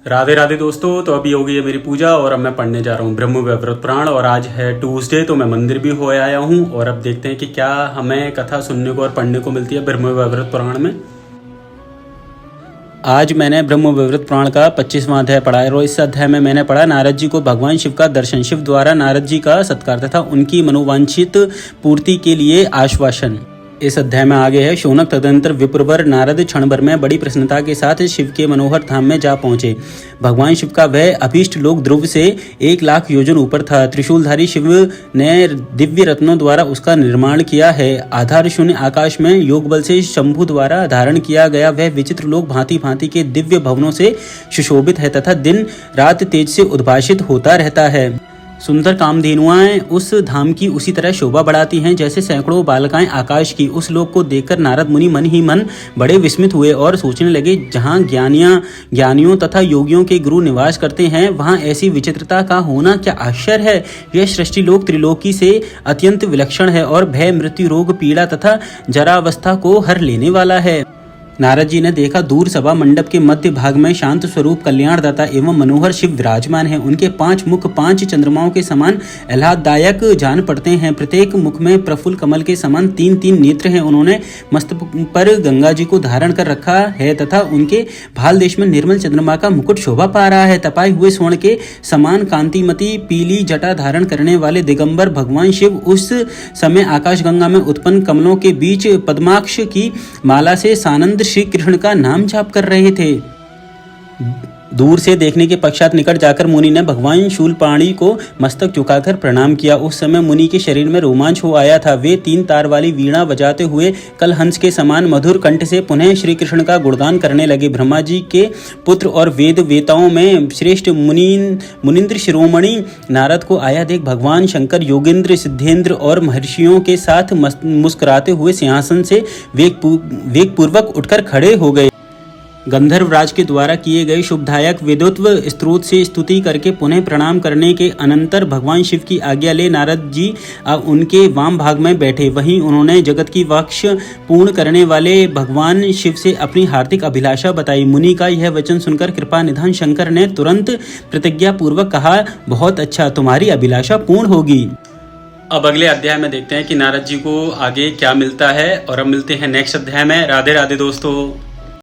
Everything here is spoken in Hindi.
राधे राधे दोस्तों। तो अभी हो गई है मेरी पूजा और अब मैं पढ़ने जा रहा हूँ ब्रह्म वैवर्त पुराण। और आज है ट्यूसडे, तो मैं मंदिर भी हो आया हूँ और अब देखते हैं कि क्या हमें कथा सुनने को और पढ़ने को मिलती है ब्रह्म वैवर्त पुराण में। आज मैंने ब्रह्म वैवर्त पुराण का 25वां अध्याय पढ़ा है और इस अध्याय में मैंने पढ़ा नारद जी को भगवान शिव का दर्शन, शिव द्वारा नारद जी का सत्कार तथा उनकी मनोवांछित पूर्ति के लिए आश्वासन। इस अध्याय में आगे है शौनक तदनंतर विप्रवर नारद क्षण भर में बड़ी प्रसन्नता के साथ शिव के मनोहर धाम में जा पहुंचे। भगवान शिव का वह अभीष्ट लोक ध्रुव से 1,00,000 योजन ऊपर था। त्रिशूलधारी शिव ने दिव्य रत्नों द्वारा उसका निर्माण किया है। आधार शून्य आकाश में योग बल से शंभु द्वारा धारण किया गया वह विचित्र लोक भांति भांति के दिव्य भवनों से सुशोभित है तथा दिन रात तेज से उद्भाषित होता रहता है। सुंदर कामधेनुआएं उस धाम की उसी तरह शोभा बढ़ाती हैं जैसे सैकड़ों बालिकाएं आकाश की। उस लोक को देखकर नारद मुनि मन ही मन बड़े विस्मित हुए और सोचने लगे, जहां ज्ञानियों तथा योगियों के गुरु निवास करते हैं वहां ऐसी विचित्रता का होना क्या आश्चर्य है। यह सृष्टि लोक त्रिलोकी से अत्यंत विलक्षण है और भय, मृत्यु, रोग, पीड़ा तथा जरावस्था को हर लेने वाला है। नारद जी ने देखा दूर सभा मंडप के मध्य भाग में शांत स्वरूप कल्याणदाता एवं मनोहर शिव विराजमान है। उनके 5 मुख 5 चंद्रमाओं के समान आह्लाददायक जान पड़ते हैं। प्रत्येक मुख में प्रफुल्ल कमल के समान 3-3 नेत्र हैं। उन्होंने मस्तक पर गंगा जी को धारण कर रखा है तथा उनके भाल देश में निर्मल चंद्रमा का मुकुट शोभा पा रहा है। तपाए हुए स्वर्ण के समान कांतिमती पीली जटा धारण करने वाले दिगंबर भगवान शिव उस समय आकाश गंगा में उत्पन्न कमलों के बीच पद्माक्ष की माला से सानंद श्री कृष्ण का नाम जाप कर रहे थे। दूर से देखने के पश्चात निकट जाकर मुनि ने भगवान शूलपाणी को मस्तक झुकाकर प्रणाम किया। उस समय मुनि के शरीर में रोमांच हो आया था। वे 3 तार वाली वीणा बजाते हुए कल हंस के समान मधुर कंठ से पुनः श्री कृष्ण का गुणगान करने लगे। ब्रह्मा जी के पुत्र और वेद वेताओं में श्रेष्ठ मुनिंद्र शिरोमणि नारद को आया देख भगवान शंकर योगेंद्र, सिद्धेंद्र और महर्षियों के साथ मुस्कुराते हुए सिंहासन से वेगपूर्वक उठकर खड़े हो गए। गंधर्वराज के द्वारा किए गए शुभदायक वेदोत्व स्त्रोत से स्तुति करके पुनः प्रणाम करने के अनंतर भगवान शिव की आज्ञा ले नारद जी उनके वाम भाग में बैठे। वहीं उन्होंने जगत की वाक्ष पूर्ण करने वाले भगवान शिव से अपनी हार्दिक अभिलाषा बताई। मुनि का यह वचन सुनकर कृपा निधान शंकर ने तुरंत प्रतिज्ञा पूर्वक कहा, बहुत अच्छा, तुम्हारी अभिलाषा पूर्ण होगी। अब अगले अध्याय में देखते हैं कि नारद जी को आगे क्या मिलता है और अब मिलते हैं नेक्स्ट अध्याय में। राधे राधे दोस्तों।